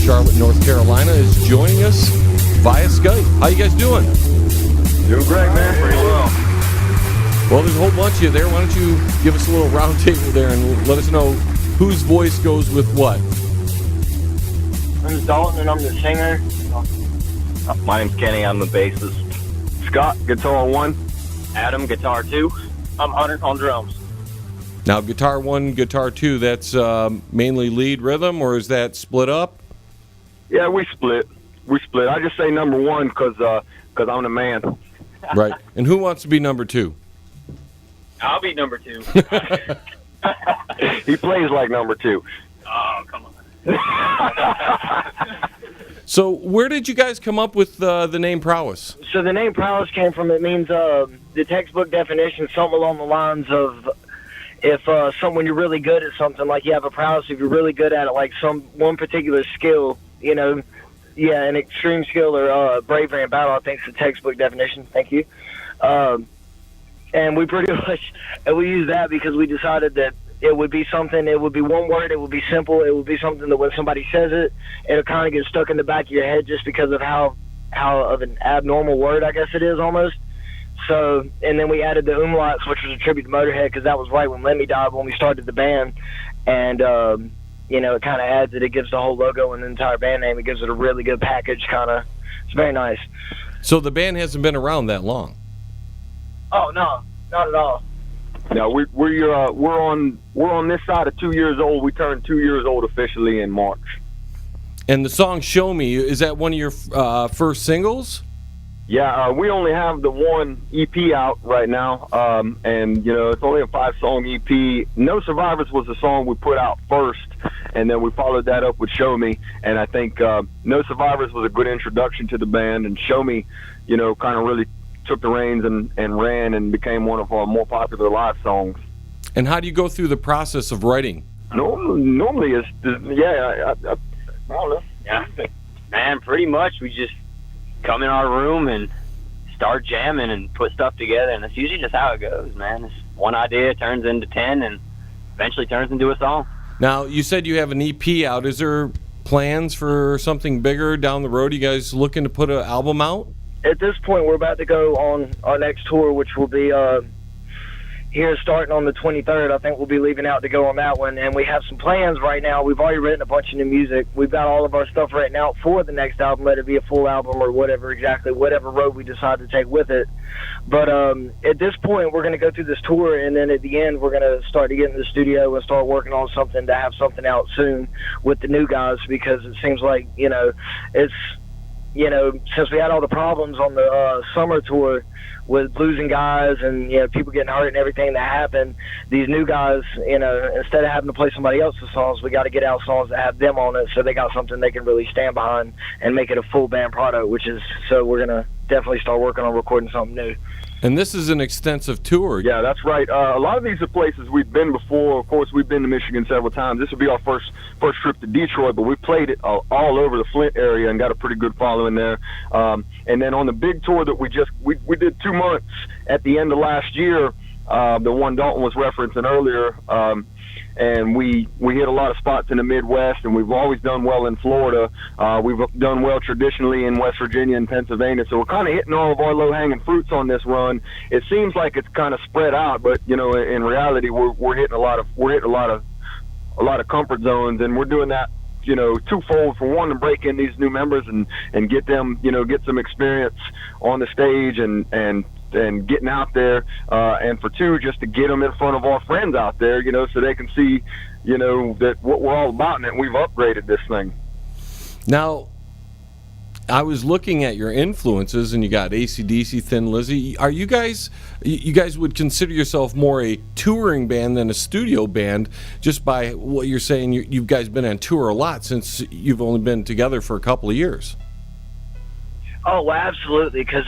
Charlotte, North Carolina, is joining us via Skype. How you guys doing? Doing great, man. Pretty well. Well, there's a whole bunch of you there. Why don't you give us a little round table there and let us know whose voice goes with what? I'm Dalton, and I'm the singer. My name's Kenny. I'm the bassist. Scott, guitar 1. Adam, guitar 2. I'm Hunter on drums. Now, guitar 1, guitar 2, that's mainly lead rhythm, or is that split up? Yeah, we split. I just say number 1 because I'm the man. Right. And who wants to be number 2? I'll be number 2. He plays like number 2. Oh, come on. So where did you guys come up with the name Prowess? So the name Prowess came from, it means the textbook definition, something along the lines of if someone you're really good at something, like you have a prowess, if you're really good at it, like one particular skill, you know, yeah, an extreme skill or bravery in battle, I think is the textbook definition. Thank you. And we pretty much, we use that because we decided that it would be something, it would be one word, it would be simple, it would be something that when somebody says it, it'll kind of get stuck in the back of your head just because of how of an abnormal word, I guess it is almost. So, and then we added the umlauts, which was a tribute to Motorhead, because that was right when Lemmy died when we started the band. And, you know, it kind of adds it. It gives the whole logo and the entire band name. It gives it a really good package, kind of. It's very nice. So the band hasn't been around that long? Oh, no, not at all. No, we're on this side of 2 years old. We turned 2 years old officially in March. And the song "Show Me," is that one of your first singles? Yeah, we only have the one EP out right now, and you know it's only a 5-song EP. No Survivors was the song we put out first, and then we followed that up with "Show Me." And I think No Survivors was a good introduction to the band, and "Show Me," you know, kind of really took the reins and ran and became one of our more popular live songs. And how do you go through the process of writing? Normally, I don't know. Yeah, man, pretty much we just come in our room and start jamming and put stuff together, and that's usually just how it goes, man. It's one idea turns into 10 and eventually turns into a song. Now, you said you have an EP out. Is there plans for something bigger down the road? You guys looking to put an album out? At this point, we're about to go on our next tour, which will be here starting on the 23rd. I think we'll be leaving out to go on that one, and we have some plans right now. We've already written a bunch of new music. We've got all of our stuff written out for the next album, let it be a full album or whatever road we decide to take with it. But at this point, we're going to go through this tour, and then at the end, we're going to start to get in the studio and start working on something to have something out soon with the new guys, because it seems like, you know, it's, you know, since we had all the problems on the summer tour with losing guys and, you know, people getting hurt and everything that happened, these new guys, you know, instead of having to play somebody else's songs, we got to get out songs that have them on it so they got something they can really stand behind and make it a full band product, which is, so we're going to definitely start working on recording something new. And this is an extensive tour. Yeah, that's right. A lot of these are places we've been before. Of course, we've been to Michigan several times. This will be our first trip to Detroit, but we played it all over the Flint area and got a pretty good following there. And then on the big tour that we did 2 months at the end of last year, the one Dalton was referencing earlier, and we hit a lot of spots in the Midwest, and we've always done well in Florida. We've done well traditionally in West Virginia and Pennsylvania, so we're kind of hitting all of our low-hanging fruits on this run. It seems like it's kind of spread out, but you know, in reality, we're hitting a lot of comfort zones, and we're doing that, you know, twofold. For one, to break in these new members and get them, you know, get some experience on the stage and getting out there, and for two, just to get them in front of our friends out there, you know, so they can see, you know, that what we're all about and that we've upgraded this thing. Now, I was looking at your influences, and you got AC/DC, Thin Lizzy. Are you guys would consider yourself more a touring band than a studio band, just by what you're saying? You guys been on tour a lot since you've only been together for a couple of years. Oh, well, absolutely, because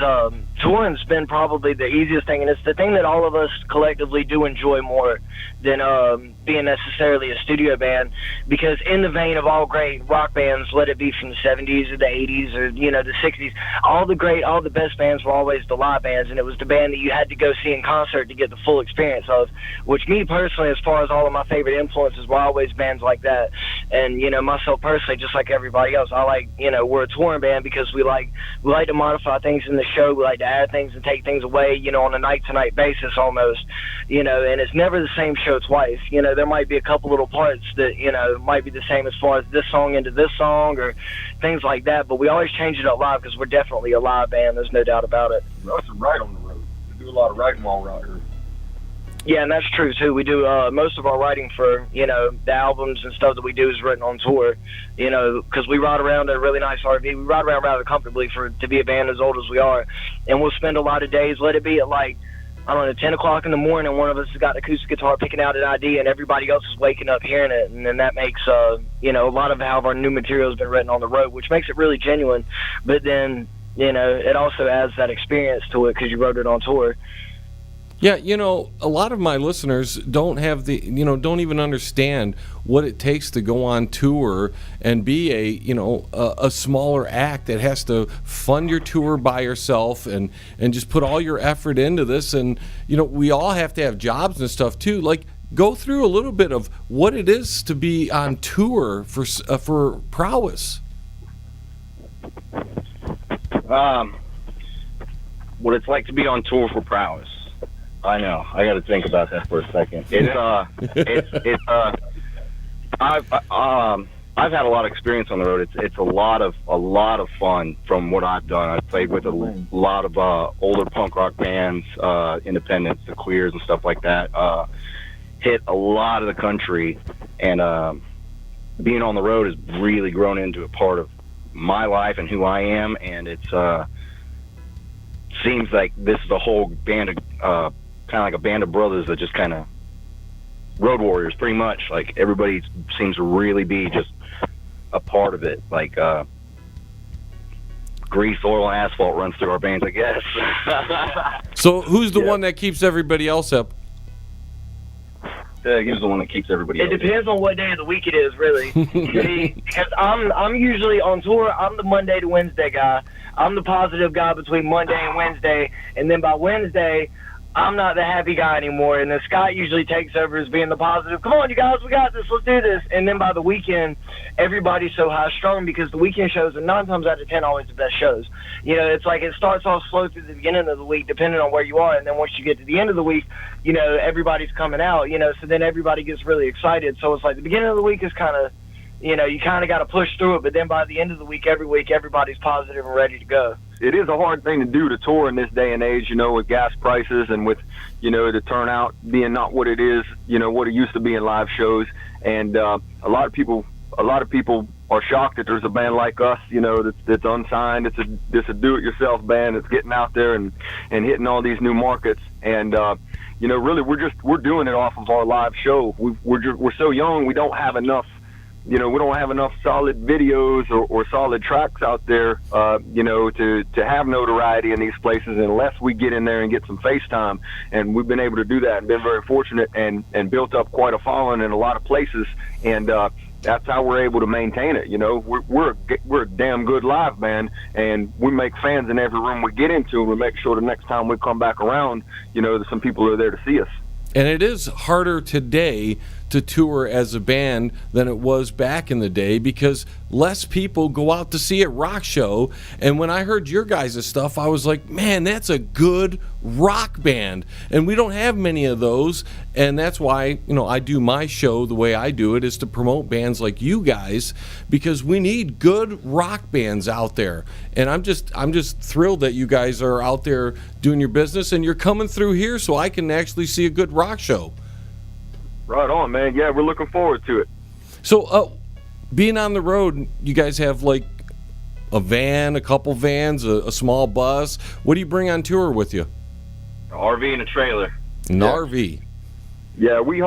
touring's been probably the easiest thing, and it's the thing that all of us collectively do enjoy more than being necessarily a studio band, because in the vein of all great rock bands, let it be from the 70s or the 80s or, you know, the 60s, all the best bands were always the live bands, and it was the band that you had to go see in concert to get the full experience of, which me personally, as far as all of my favorite influences, were always bands like that. And, you know, myself personally, just like everybody else, I like, you know, we're a touring band because we like to modify things in the show. We like to add things and take things away, you know, on a night-to-night basis almost, you know, and it's never the same show twice. You know, there might be a couple little parts that, you know, might be the same as far as this song into this song or things like that, but we always change it up live because we're definitely a live band. There's no doubt about it. We also write on the road. We do a lot of writing while we're out here. Yeah, and that's true too. We do most of our writing for, you know, the albums and stuff that we do is written on tour, you know, because we ride around a really nice RV. We ride around rather comfortably to be a band as old as we are, and we'll spend a lot of days. Let it be at like, I don't know, 10 o'clock in the morning. One of us has got an acoustic guitar picking out an idea, and everybody else is waking up hearing it, and then that makes you know, a lot of how our new material has been written on the road, which makes it really genuine. But then, you know, it also adds that experience to it because you wrote it on tour. Yeah, you know, a lot of my listeners don't have the, you know, don't even understand what it takes to go on tour and be a, you know, a smaller act that has to fund your tour by yourself and just put all your effort into this. And, you know, we all have to have jobs and stuff too. Like, go through a little bit of what it is to be on tour for Prowess. What it's like to be on tour for Prowess. I know. I got to think about that for a second. I've had a lot of experience on the road. It's a lot of fun from what I've done. I've played with a lot of older punk rock bands, independents, the Queers and stuff like that. Hit a lot of the country, and being on the road has really grown into a part of my life and who I am. And it's seems like this is a whole band of kind of like a band of brothers that just kind of road warriors, pretty much. Like, everybody seems to really be just a part of it. Like, grease, oil, and asphalt runs through our veins, I guess. So who's the one that keeps everybody else up? He's the one that keeps everybody else. It depends on what day of the week it is, really. Because I'm usually on tour. I'm the Monday to Wednesday guy. I'm the positive guy between Monday and Wednesday, and then by Wednesday, I'm not the happy guy anymore, and then Scott usually takes over as being the positive. Come on, you guys, we got this. Let's do this. And then by the weekend, everybody's so high-strung because the weekend shows are 9 times out of 10 always the best shows. You know, it's like it starts off slow through the beginning of the week, depending on where you are, and then once you get to the end of the week, you know, everybody's coming out, you know, so then everybody gets really excited. So it's like the beginning of the week is kind of, you know, you kind of got to push through it, but then by the end of the week, everybody's positive and ready to go. It is a hard thing to do to tour in this day and age, you know, with gas prices and with, you know, the turnout being not what it is, you know, what it used to be in live shows. And a lot of people are shocked that there's a band like us, you know, that's unsigned. It's a do-it-yourself band that's getting out there and hitting all these new markets. And you know, really, we're doing it off of our live show. We're so young, we don't have enough. You know, we don't have enough solid videos or solid tracks out there, you know, to have notoriety in these places unless we get in there and get some face time. And we've been able to do that and been very fortunate and built up quite a following in a lot of places. And that's how we're able to maintain it. You know, we're a damn good live band, and we make fans in every room we get into. And we make sure the next time we come back around, you know, that some people are there to see us. And it is harder today to tour as a band than it was back in the day because less people go out to see a rock show. And when I heard your guys' stuff, I was like, man, that's a good rock band. And we don't have many of those. And that's why, you know, I do my show the way I do it, is to promote bands like you guys, because we need good rock bands out there. And I'm just thrilled that you guys are out there doing your business and you're coming through here so I can actually see a good rock show. Right on, man. Yeah, we're looking forward to it. So, being on the road, you guys have like a van, a couple vans, a small bus. What do you bring on tour with you? An RV and a trailer. RV. Yeah, we do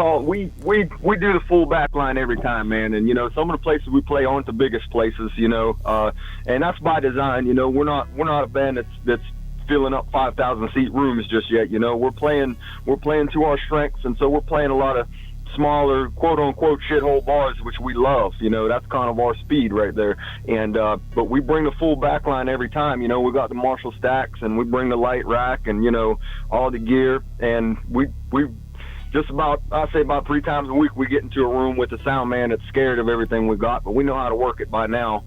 the full back line every time, man. And, you know, some of the places we play aren't the biggest places, you know, and that's by design. You know, we're not a band that's filling up 5,000 seat rooms just yet. You know, we're playing to our strengths, and so we're playing a lot of smaller, quote unquote, shithole bars, which we love. You know, that's kind of our speed right there. And but we bring the full back line every time. You know, we got the Marshall stacks, and we bring the light rack, and, you know, all the gear, and we just about, I say about 3 times a week, we get into a room with a sound man that's scared of everything we got, but we know how to work it by now.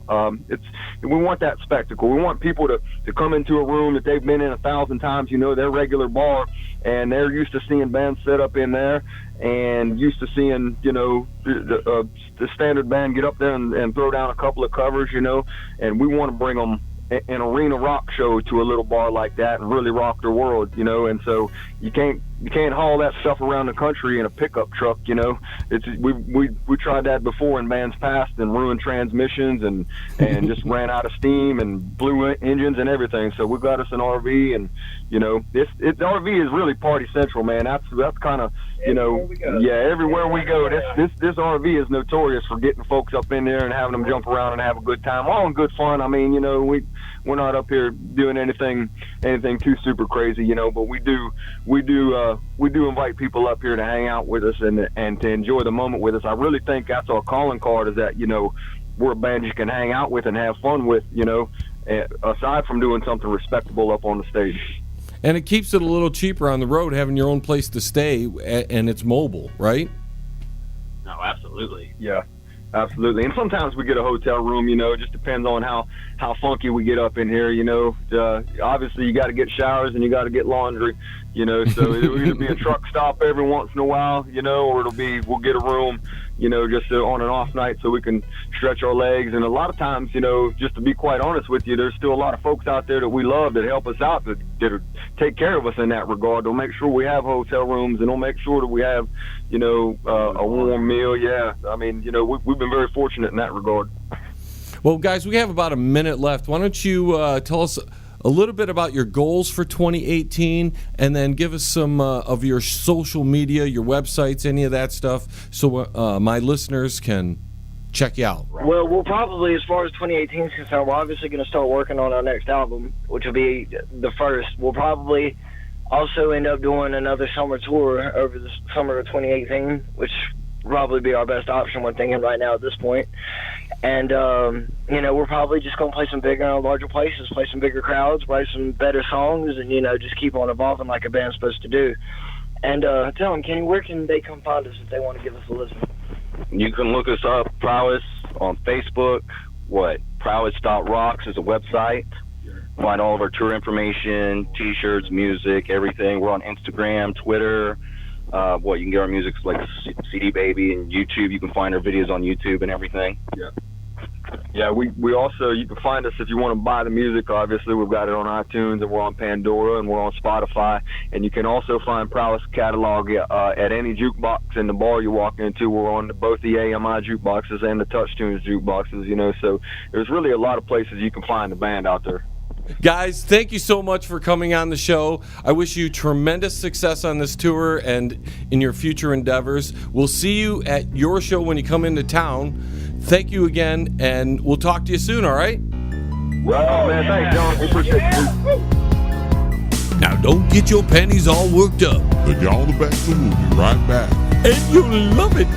We want that spectacle. We want people to come into a room that they've been in 1,000 times, their regular bar, and they're used to seeing bands set up in there and used to seeing, the standard band get up there and throw down a couple of covers, and we want to bring them an arena rock show to a little bar like that and really rock their world, and so you can't haul that stuff around the country in a pickup truck, we tried that before in bands past and ruined transmissions and just ran out of steam and blew engines and everything. So we got us an RV, and the RV is really party central, man. That's kind of everywhere we go. This RV is notorious for getting folks up in there and having them jump around and have a good time, all in good fun. I mean, we're not up here doing anything too super crazy, but we do invite people up here to hang out with us and to enjoy the moment with us. I really think that's our calling card, is that we're a band you can hang out with and have fun with, aside from doing something respectable up on the stage. And it keeps it a little cheaper on the road having your own place to stay, and it's mobile, right? No, absolutely. Yeah. Absolutely. And sometimes we get a hotel room, it just depends on how funky we get up in here, obviously you got to get showers and you got to get laundry, so it'll either be a truck stop every once in a while, or we'll get a room, just on an off night so we can stretch our legs. And a lot of times, just to be quite honest with you, there's still a lot of folks out there that we love that help us out, that take care of us in that regard. They'll make sure we have hotel rooms, and they'll make sure that we have, a warm meal. Yeah. I mean, we've been very fortunate in that regard. Well, guys, we have about a minute left. Why don't you tell us a little bit about your goals for 2018, and then give us some of your social media, your websites, any of that stuff, so my listeners can check you out. Well, we'll probably, as far as 2018 is concerned, we're obviously going to start working on our next album, which will be the first. We'll probably also end up doing another summer tour over the summer of 2018, which will probably be our best option, we're thinking right now at this point. And, we're probably just going to play some bigger and larger places, play some bigger crowds, write some better songs, and, just keep on evolving like a band's supposed to do. And tell them, Kenny, where can they come find us if they want to give us a listen? You can look us up, Prowess, on Facebook. Prowess.rocks is a website. Find all of our tour information, T-shirts, music, everything. We're on Instagram, Twitter. You can get our music like CD Baby and YouTube. You can find our videos on YouTube and everything. Yeah. Yeah, we also, you can find us if you want to buy the music. Obviously, we've got it on iTunes, and we're on Pandora, and we're on Spotify. And you can also find Prowess catalog at any jukebox in the bar you walk into. We're on both the AMI jukeboxes and the Touch Tunes jukeboxes, so there's really a lot of places you can find the band out there. Guys, thank you so much for coming on the show. I wish you tremendous success on this tour and in your future endeavors. We'll see you at your show when you come into town. Thank you again, and we'll talk to you soon, all right? Right on, man. Thanks, John. We appreciate it. Now, don't get your panties all worked up. The Y'all the Best, and we'll be right back. And you'll love it.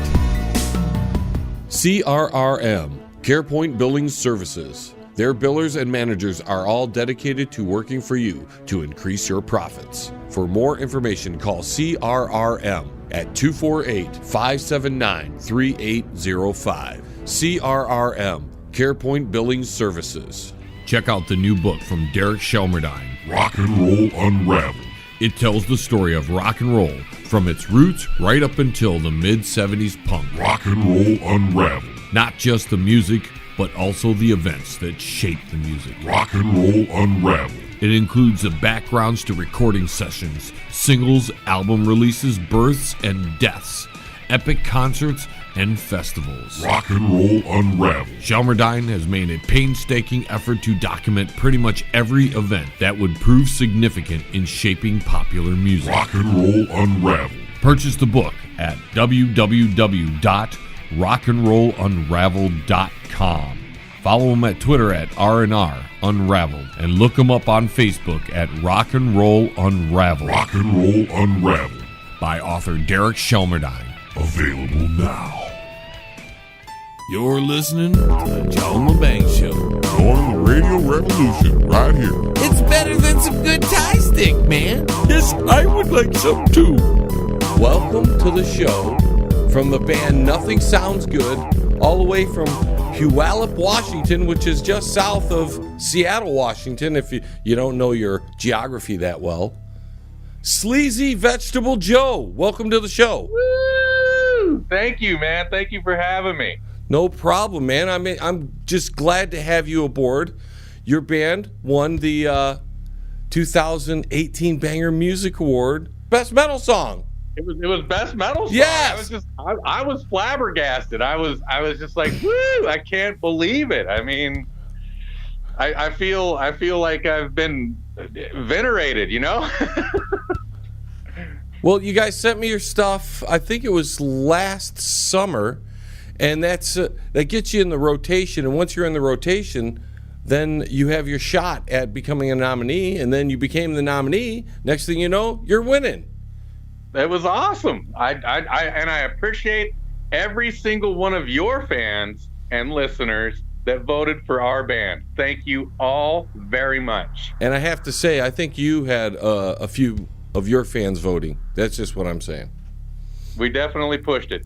CRRM, CarePoint Billing Services. Their billers and managers are all dedicated to working for you to increase your profits. For more information, call CRRM at 248-579-3805. CRRM, CarePoint Billing Services. Check out the new book from Derek Shelmerdine, Rock and Roll Unraveled. It tells the story of rock and roll from its roots right up until the mid-70s punk. Rock and Roll Unraveled. Not just the music, but also the events that shaped the music. Rock and Roll Unraveled. It includes the backgrounds to recording sessions, singles, album releases, births and deaths, epic concerts, and festivals. Rock and Roll Unraveled. Shelmerdine has made a painstaking effort to document pretty much every event that would prove significant in shaping popular music. Rock and Roll Unraveled. Purchase the book at www.rockandrollunraveled.com. Follow them at Twitter at R&R Unraveled, and look them up on Facebook at Rock and Roll Unraveled. Rock and Roll Unraveled. By author Derek Shelmerdine. Available now. You're listening to the John Lebang Show. Join the radio revolution right here. It's better than some good tie stick, man. Yes, I would like some too. welcome to the show from the band Nothing Sounds Good, all the way from Puyallup, Washington, which is just south of Seattle, Washington, if you don't know your geography that well. Sleazy Vegetable Joe, welcome to the show. Woo! Thank you, man. Thank you for having me. No problem, man. I mean, I'm just glad to have you aboard. Your band won the 2018 Banger Music Award, Best Metal Song. It was best metal song. Yes. I was flabbergasted. I was just like, woo! I can't believe it. I mean, I feel like I've been venerated, you know? Well, you guys sent me your stuff. I think it was last summer, and that gets you in the rotation. And once you're in the rotation, then you have your shot at becoming a nominee. And then you became the nominee. Next thing you know, you're winning. It was awesome. I appreciate every single one of your fans and listeners that voted for our band. Thank you all very much. And I have to say, I think you had a few of your fans voting. That's just what I'm saying. We definitely pushed it.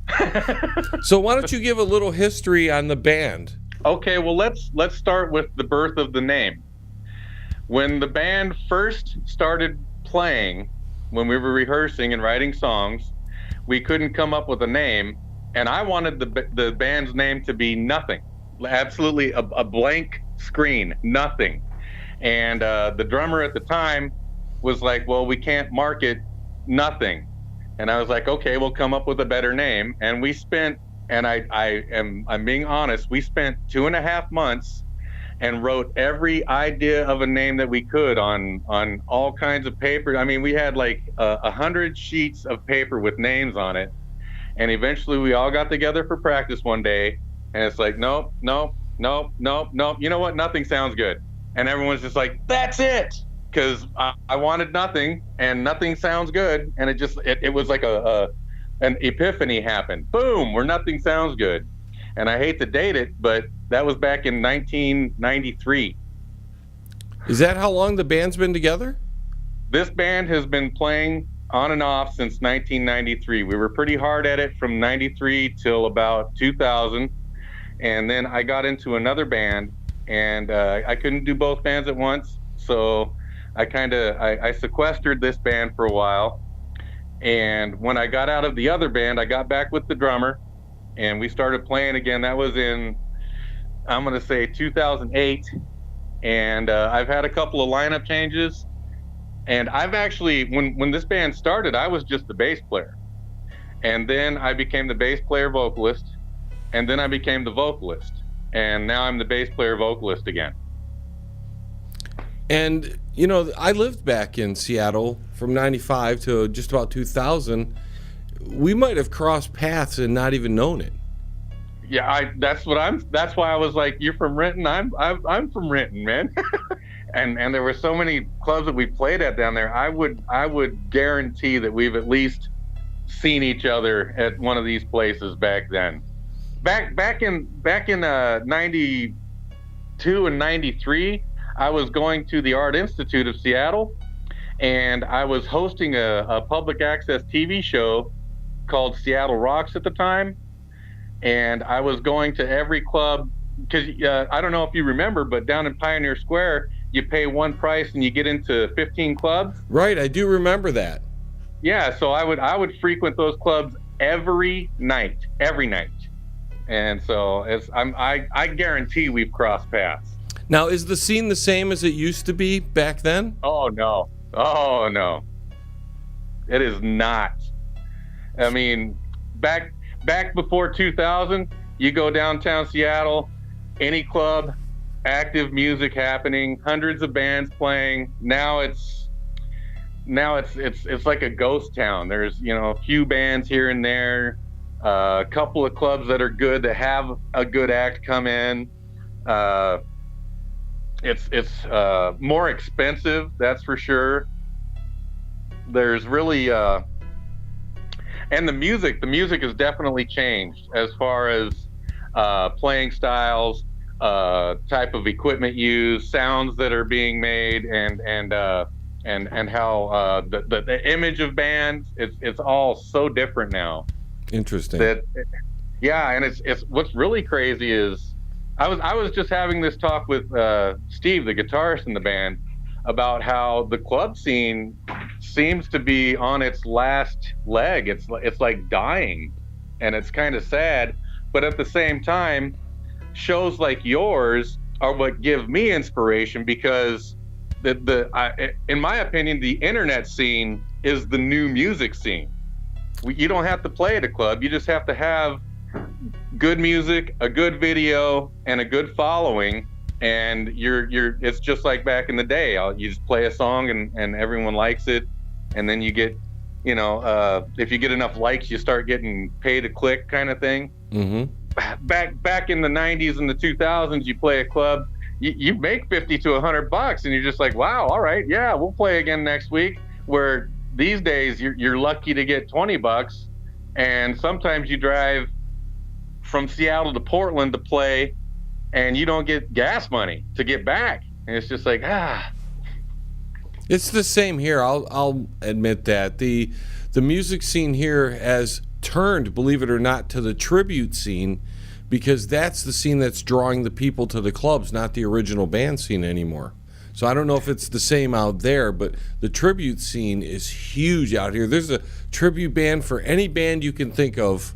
So why don't you give a little history on the band? Okay, well let's start with the birth of the name. When the band first started playing, when we were rehearsing and writing songs, we couldn't come up with a name, and I wanted the band's name to be Nothing. Absolutely a blank screen, Nothing. And the drummer at the time was like, well, we can't market Nothing. And I was like, okay, we'll come up with a better name. And we spent, and I'm being honest, we spent 2.5 months and wrote every idea of a name that we could on all kinds of paper. I mean, we had like 100 sheets of paper with names on it. And eventually we all got together for practice one day, and it's like, nope. You know what? Nothing sounds good. And everyone's just like, that's it. Because I wanted Nothing, and Nothing sounds good. And it was like an epiphany happened. Boom, where Nothing sounds good. And I hate to date it, but that was back in 1993. Is that how long the band's been together? This band has been playing on and off since 1993. We were pretty hard at it from 93 till about 2000. And then I got into another band, and I couldn't do both bands at once. So I sequestered this band for a while. And when I got out of the other band, I got back with the drummer, and we started playing again. That was in, I'm going to say 2008. And I've had a couple of lineup changes. And I've actually, when this band started, I was just the bass player. And then I became the bass player vocalist. And then I became the vocalist. And now I'm the bass player vocalist again. And, you know, I lived back in Seattle from 95 to just about 2000. We might have crossed paths and not even known it. Yeah, that's why I was like, you're from Renton? I'm from Renton, man. And there were so many clubs that we played at down there. I would guarantee that we've at least seen each other at one of these places back then. Back in 92 and 93, I was going to the Art Institute of Seattle, and I was hosting a public access TV show called Seattle Rocks at the time. And I was going to every club, because I don't know if you remember, but down in Pioneer Square, you pay one price and you get into 15 clubs. Right, I do remember that. Yeah, so I would frequent those clubs every night. And so I guarantee we've crossed paths. Now, is the scene the same as it used to be back then? Oh no. It is not. I mean, back before 2000, you go downtown Seattle, any club, active music happening, hundreds of bands playing. Now it's like a ghost town. There's, you know, a few bands here and there, a couple of clubs that are good, that have a good act come in. It's more expensive, that's for sure. There's really and the music has definitely changed as far as playing styles, type of equipment used, sounds that are being made, and and how the image of bands, it's all so different now. Interesting. Yeah, and it's what's really crazy is I was just having this talk with Steve, the guitarist in the band, about how the club scene seems to be on its last leg. It's like dying, and it's kind of sad. But at the same time, shows like yours are what give me inspiration, because in my opinion, the internet scene is the new music scene. You don't have to play at a club. You just have to have good music, a good video, and a good following. And it's just like back in the day. You just play a song and everyone likes it. And then you get, if you get enough likes, you start getting pay to click kind of thing. Mm-hmm. Back in the 90s and the 2000s, you play a club, you make $50 to $100, and you're just like, wow, all right, yeah, we'll play again next week. Where these days you're lucky to get $20, and sometimes you drive from Seattle to Portland to play, and you don't get gas money to get back. And it's just like, It's the same here. I'll admit that the music scene here has turned, believe it or not, to the tribute scene, because that's the scene that's drawing the people to the clubs, not the original band scene anymore. So I don't know if it's the same out there, but the tribute scene is huge out here. There's a tribute band for any band you can think of.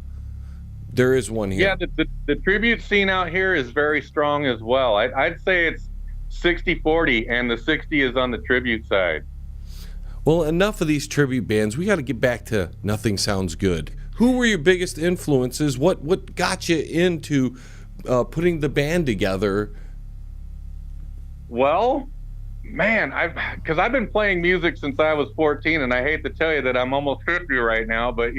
There is one here. Yeah, the tribute scene out here is very strong as well. I'd say it's 60-40, and the 60 is on the tribute side. Well, enough of these tribute bands. We got to get back to Nothing Sounds Good. Who were your biggest influences? What got you into putting the band together? Well, man, because I've been playing music since I was 14, and I hate to tell you that I'm almost 50 right now, but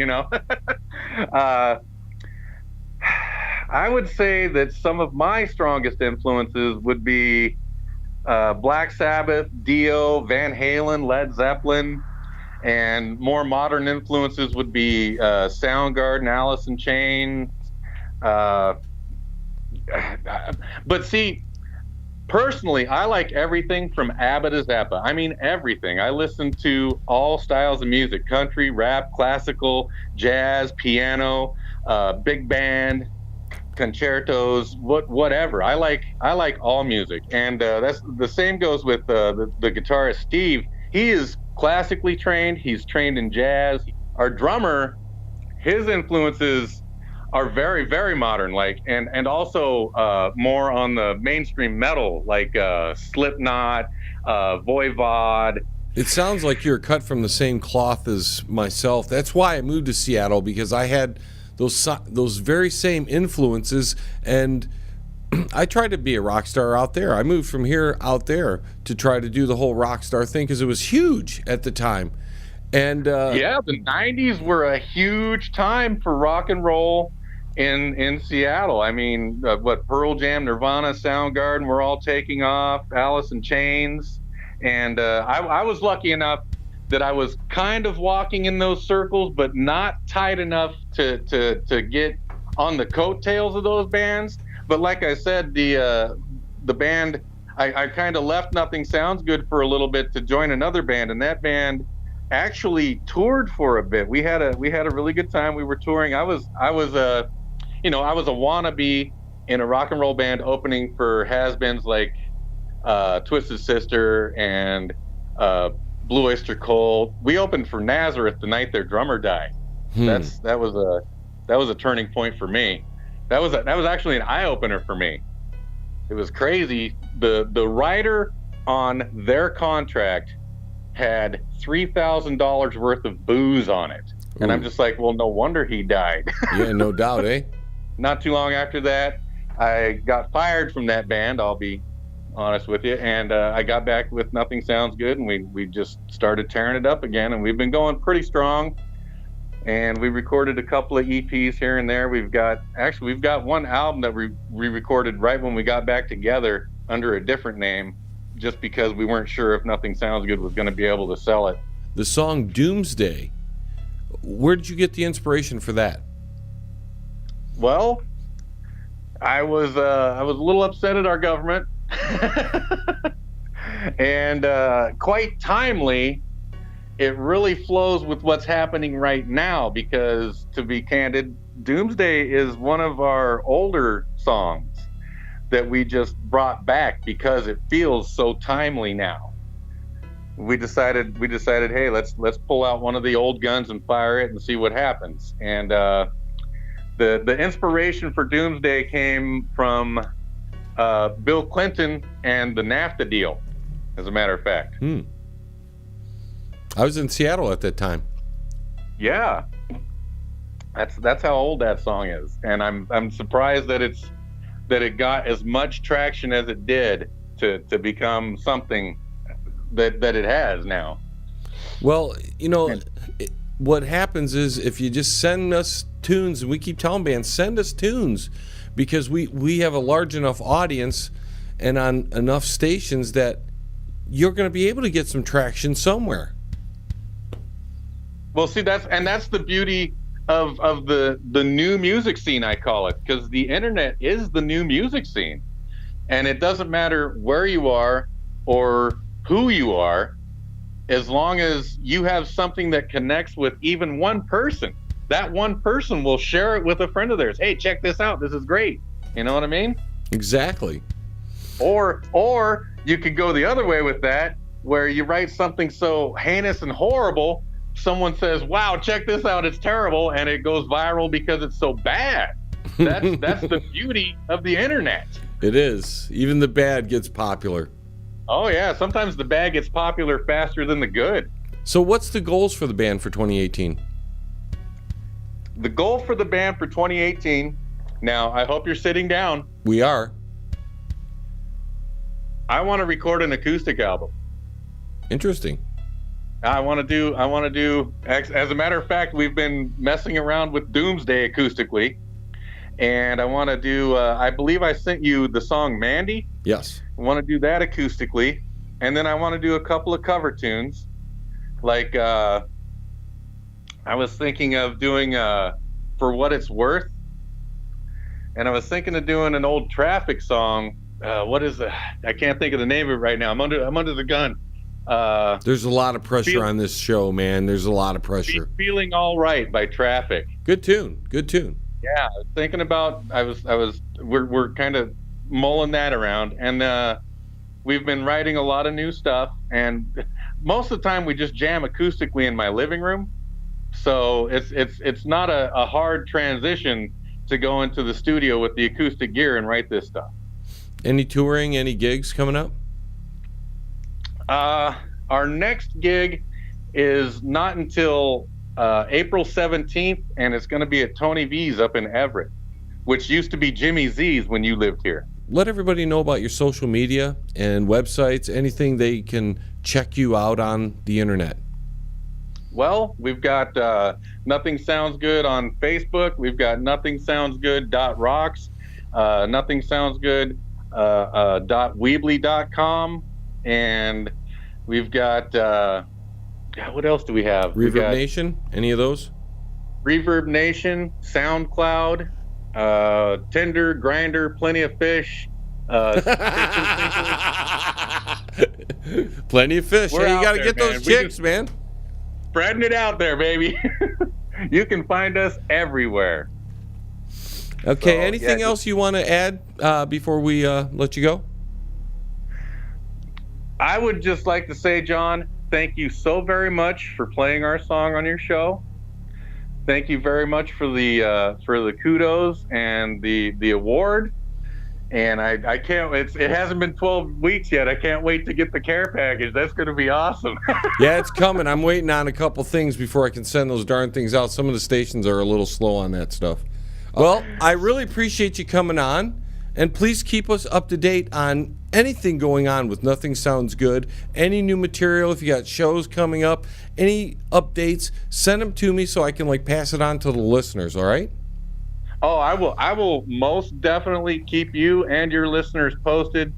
I would say that some of my strongest influences would be Black Sabbath, Dio, Van Halen, Led Zeppelin, and more modern influences would be Soundgarden, Alice in Chains. But see, personally, I like everything from ABBA to Zappa. I mean, everything. I listen to all styles of music: country, rap, classical, jazz, piano, big band, concertos, whatever. I like all music, and that's the same goes with the guitarist Steve. He is classically trained. He's trained in jazz. Our drummer, his influences are very, very modern, and also more on the mainstream metal, like Slipknot, Voivod. It sounds like you're cut from the same cloth as myself. That's why I moved to Seattle, because I had those very same influences, and I tried to be a rock star out there. I moved from here out there to try to do the whole rock star thing, because it was huge at the time. And yeah, the 90s were a huge time for rock and roll in Seattle. I mean, Pearl Jam, Nirvana, Soundgarden were all taking off, Alice in Chains. And I was lucky enough that I was kind of walking in those circles, but not tight enough to get on the coattails of those bands. But like I said, the band, I kind of left Nothing Sounds Good for a little bit to join another band, and that band actually toured for a bit. We had a really good time. We were touring. I was a wannabe in a rock and roll band opening for has-beens like Twisted Sister and Blue Oyster Cult. We opened for Nazareth the night their drummer died. That was a turning point for me. That was actually an eye opener for me. It was crazy. The writer on their contract had $3,000 worth of booze on it, and I'm just like, well, no wonder he died. Yeah, no doubt, eh? Not too long after that, I got fired from that band. I'll be honest with you, and I got back with Nothing Sounds Good, and we just started tearing it up again, and we've been going pretty strong. And we recorded a couple of EPs here and there. We've got one album that we recorded right when we got back together under a different name, just because we weren't sure if Nothing Sounds Good was going to be able to sell it. The song Doomsday, where did you get the inspiration for that? Well, I was a little upset at our government. And quite timely. It really flows with what's happening right now because, to be candid, Doomsday is one of our older songs that we just brought back because it feels so timely now. We decided, hey, let's pull out one of the old guns and fire it and see what happens. And the inspiration for Doomsday came from Bill Clinton and the NAFTA deal, as a matter of fact. I was in Seattle at that time. Yeah, that's how old that song is, and I'm surprised that it got as much traction as it did to become something that it has now. Well, what happens is if you just send us tunes, and we keep telling bands, send us tunes, because we have a large enough audience and on enough stations that you're going to be able to get some traction somewhere. Well, see, that's the beauty of the new music scene, I call it, because the internet is the new music scene, and it doesn't matter where you are or who you are, as long as you have something that connects with even one person. That one person will share it with a friend of theirs. Hey, check this out. This is great. You know what I mean? Exactly. Or you could go the other way with that, where you write something so heinous and horrible, someone says, wow, check this out, it's terrible, and it goes viral because it's so bad. That's the beauty of the internet. It is. Even the bad gets popular. Oh yeah, sometimes the bad gets popular faster than the good. So what's the goals for the band for 2018? The goal for the band for 2018, now I hope you're sitting down. We are. I want to record an acoustic album. Interesting. I want to do, as a matter of fact, we've been messing around with Doomsday acoustically, and I want to do, I believe I sent you the song Mandy. Yes. I want to do that acoustically, and then I want to do a couple of cover tunes, like, I was thinking of doing, For What It's Worth, and I was thinking of doing an old Traffic song. I can't think of the name of it right now. I'm under the gun. There's a lot of pressure on this show, man. There's a lot of pressure. Feeling All Right by Traffic. Good tune. Yeah, I was thinking about. We're kind of mulling that around, and we've been writing a lot of new stuff. And most of the time, we just jam acoustically in my living room, so it's not a hard transition to go into the studio with the acoustic gear and write this stuff. Any touring? Any gigs coming up? Our next gig is not until April 17th, and it's going to be at Tony V's up in Everett, which used to be Jimmy Z's when you lived here. Let everybody know about your social media and websites, anything they can check you out on the internet. Well, we've got Nothing Sounds Good on Facebook. We've got nothingsoundsgood.rocks, nothingsoundsgood.weebly.com, and we've got what else do we have? Reverb Nation, any of those? Reverb Nation, SoundCloud, Tinder, Grindr, Plenty of Fish, Plenty of fish. We're Hey, you got to out get there, those man. chicks, man. Spreading it out there, baby. You can find us everywhere. Okay, So, anything yeah, else you want to add before we let you go? I would just like to say, John, thank you so very much for playing our song on your show. Thank you very much for the kudos and the award. And I can't. It hasn't been 12 weeks yet. I can't wait to get the care package. That's going to be awesome. Yeah, it's coming. I'm waiting on a couple things before I can send those darn things out. Some of the stations are a little slow on that stuff. Well, I really appreciate you coming on, and please keep us up to date on anything going on with Nothing Sounds Good. Any new material, if you got shows coming up, any updates, send them to me so I can pass it on to the listeners. All right? Oh, I will most definitely keep you and your listeners posted.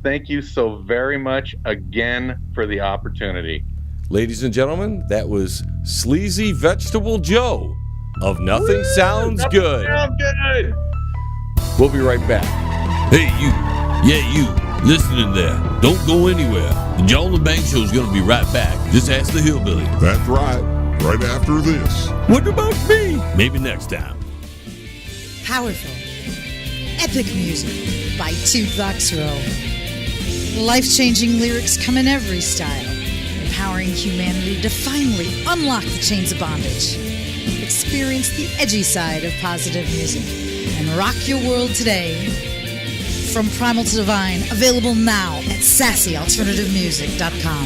Thank you so very much again for the opportunity. Ladies and gentlemen, that was Sleazy Vegetable Joe of Nothing Sounds Good. Sounds good. We'll be right back. Hey, you. Yeah, you. Listening there. Don't go anywhere. The Joel Lebang Show is going to be right back. Just ask the hillbilly. That's right. Right after this. What about me? Maybe next time. Powerful, epic music by Toot Box Roll. Life-changing lyrics come in every style, empowering humanity to finally unlock the chains of bondage. Experience the edgy side of positive music and rock your world today. From Primal to Divine, available now at sassyalternativemusic.com.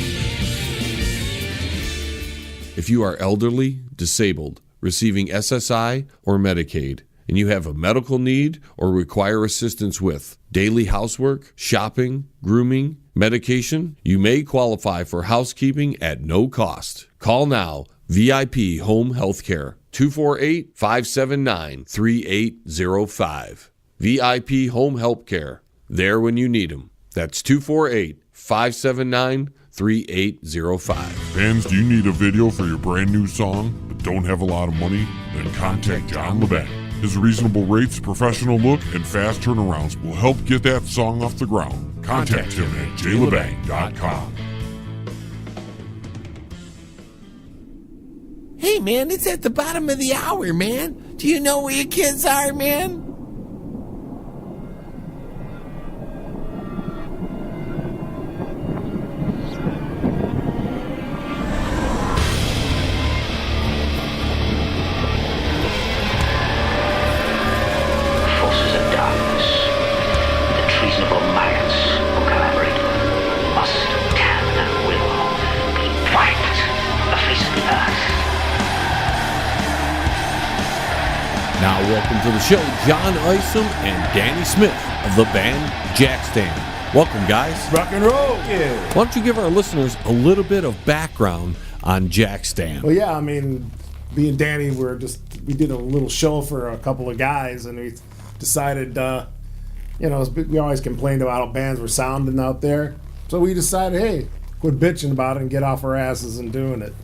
If you are elderly, disabled, receiving SSI or Medicaid, and you have a medical need or require assistance with daily housework, shopping, grooming, medication, you may qualify for housekeeping at no cost. Call now, VIP Home Healthcare, 248-579-3805. VIP Home Healthcare, there when you need them. That's 248-579-3805. Bands, do you need a video for your brand new song but don't have a lot of money? Then contact John Lebang. His reasonable rates, professional look, and fast turnarounds will help get that song off the ground. Contact him at jlebang.com. Hey, man, it's at the bottom of the hour, man. Do you know where your kids are, man? Forces of darkness, the treasonable maggots who collaborate must, can, and will be wiped from the face of the earth. Now welcome to the show, John Isom and Danny Smith of the band Jackstand. Welcome, guys. Rock and roll. Yeah. Why don't you give our listeners a little bit of background on Jackstand? Well, yeah, I mean, me and Danny we did a little show for a couple of guys, and we decided, we always complained about how bands were sounding out there. So we decided, hey, quit bitching about it and get off our asses and doing it.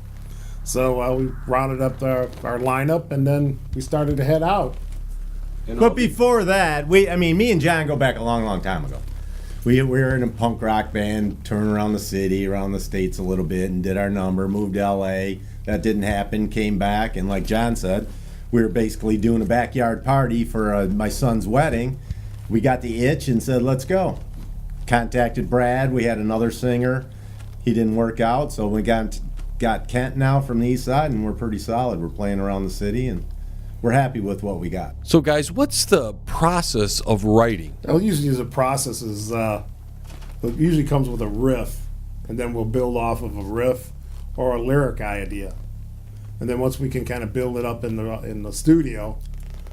So we rounded up our lineup, and then we started to head out. But before that, me and John go back a long, long time ago. We were in a punk rock band, touring around the city, around the States a little bit, and did our number, moved to L.A. That didn't happen, came back, and like John said, we were basically doing a backyard party for my son's wedding. We got the itch and said, let's go. Contacted Brad. We had another singer. He didn't work out, so we got Kent now from the east side, and we're pretty solid. We're playing around the city, and we're happy with what we got. So, guys, what's the process of writing? Well, usually the process is, it usually comes with a riff, and then we'll build off of a riff or a lyric idea. And then once we can kind of build it up in the studio,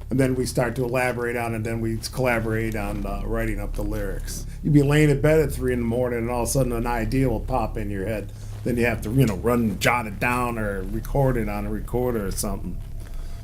and then we start to elaborate on it, then we collaborate on writing up the lyrics. You'd be laying in bed at 3 in the morning, and all of a sudden an idea will pop in your head. Then you have to, run, jot it down, or record it on a recorder or something.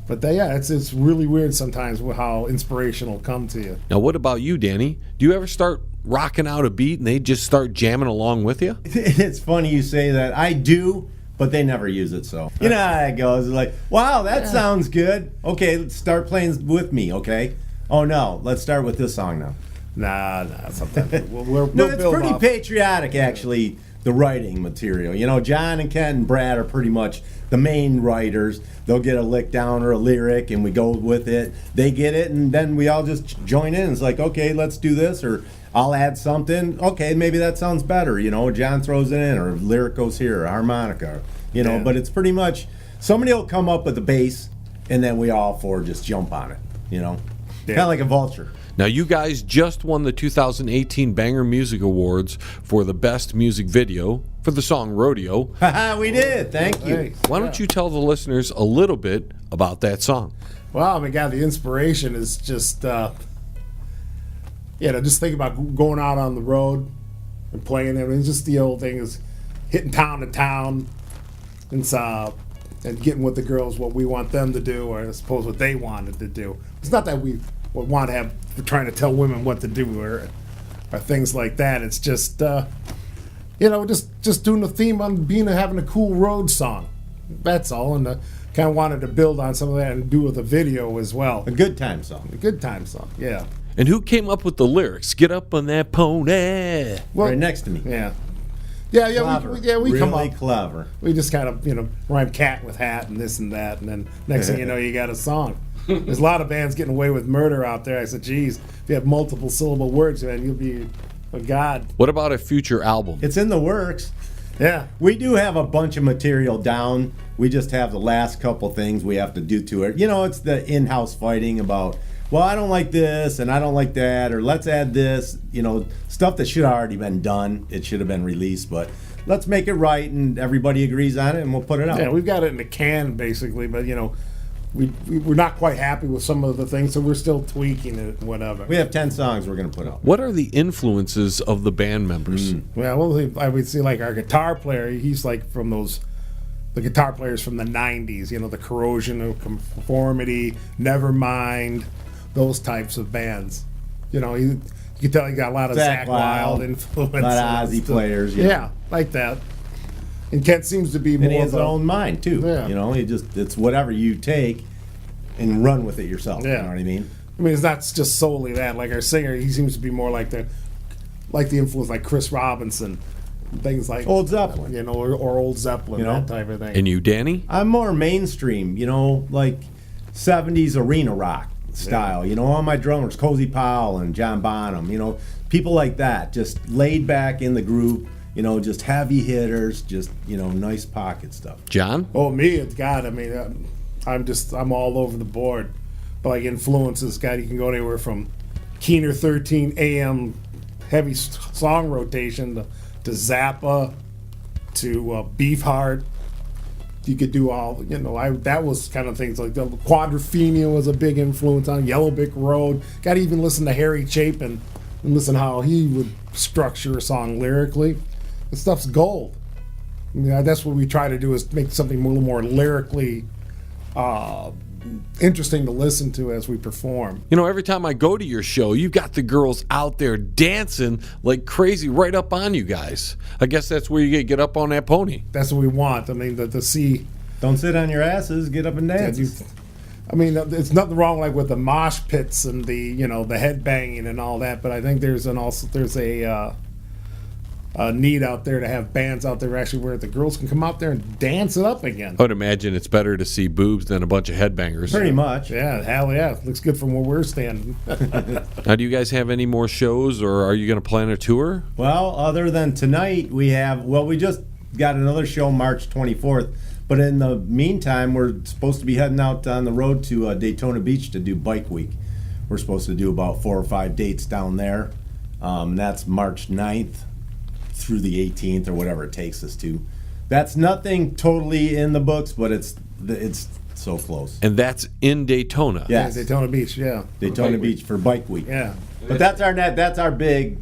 But it's really weird sometimes how inspiration will come to you. Now, what about you, Danny? Do you ever start rocking out a beat and they just start jamming along with you? It's funny you say that. I do, but they never use it, so. You know how it goes. It's like, wow, that sounds good. Okay, let's start playing with me, okay? Oh, no, let's start with this song now. Nah, sometimes. we'll it's build pretty off. patriotic, actually, the writing material. John and Kent and Brad are pretty much the main writers. They'll get a lick down or a lyric, and we go with it. They get it, and then we all just join in. It's like, okay, let's do this, or I'll add something. Okay, maybe that sounds better. John throws it in, or lyric goes here, or harmonica. But it's pretty much somebody will come up with the bass, and then we all four just jump on it. Kind of like a vulture. Now, you guys just won the 2018 Banger Music Awards for the Best Music Video for the song Rodeo. We did. Thank you. Why don't you tell the listeners a little bit about that song? Well, the inspiration is just, just think about going out on the road and playing. Just the old thing is hitting town to town and getting with the girls what we want them to do, or I suppose what they wanted to do. It's not that we would want to have, we're trying to tell women what to do or things like that. It's just, just doing the theme on having a cool road song. That's all. And kind of wanted to build on some of that and do with a video as well. A good time song. A good time song, yeah. And who came up with the lyrics? Get up on that pony. Well, right next to me. Yeah. Yeah, Clever. we really come up. clever. We just kind of, rhyme cat with hat and this and that, and then next thing you know, you got a song. There's a lot of bands getting away with murder out there. I said, geez, if you have multiple syllable words, man, you'll be a god. What about a future album? It's in the works. Yeah. We do have a bunch of material down. We just have the last couple things we have to do to it. It's the in-house fighting about, well, I don't like this and I don't like that, or let's add this, stuff that should have already been done. It should have been released, but let's make it right and everybody agrees on it and we'll put it out. Yeah, we've got it in the can, basically, but, we're not quite happy with some of the things, so we're still tweaking it and whatever. We have 10 songs we're going to put out. What are the influences of the band members? Well, I would see like our guitar player, he's like from the guitar players from the 90s, the Corrosion of Conformity, Nevermind, those types of bands. You can tell he got a lot of Zakk Wylde influence. A lot of Ozzy players. Yeah, like that. And Kent seems to be more and he has of his own mind, too. Yeah. It's whatever you take and run with it yourself. Yeah. You know what I mean? I mean, it's not just solely that. Like our singer, he seems to be more like the influence like Chris Robinson, things like Old Zeppelin, or Old Zeppelin, that type of thing. And you, Danny? I'm more mainstream, like 70s arena rock style. All my drummers, Cozy Powell and John Bonham, people like that, just laid back in the group. Just heavy hitters, just nice pocket stuff. John? Oh, me, it's God. I mean, I'm all over the board. But like influences, God, you can go anywhere from Keener 13 AM heavy song rotation to Zappa to Beefheart. You could do all, that was kind of things like the Quadrophenia was a big influence on Yellow Brick Road. Got to even listen to Harry Chapin and listen how he would structure a song lyrically. The stuff's gold. I mean, that's what we try to do, is make something a little more lyrically interesting to listen to as we perform. Every time I go to your show, you've got the girls out there dancing like crazy right up on you guys. I guess that's where you get up on that pony. That's what we want. I mean, to see... Don't sit on your asses, get up and dance. I mean, it's nothing wrong like with the mosh pits and the the head banging and all that, but I think there's a need out there to have bands out there actually where the girls can come out there and dance it up again. I would imagine it's better to see boobs than a bunch of headbangers. Pretty much. Yeah, hell yeah. Looks good from where we're standing. Now, do you guys have any more shows, or are you going to plan a tour? Well, other than tonight, we just got another show March 24th, but in the meantime, we're supposed to be heading out on the road to Daytona Beach to do Bike Week. We're supposed to do about 4 or 5 dates down there. That's March 9th. Through the 18th or whatever it takes us to. That's nothing totally in the books, but it's so close. And that's in Daytona. Yeah, Daytona Beach. Yeah, Daytona Beach for Bike Week. Yeah, but that's our big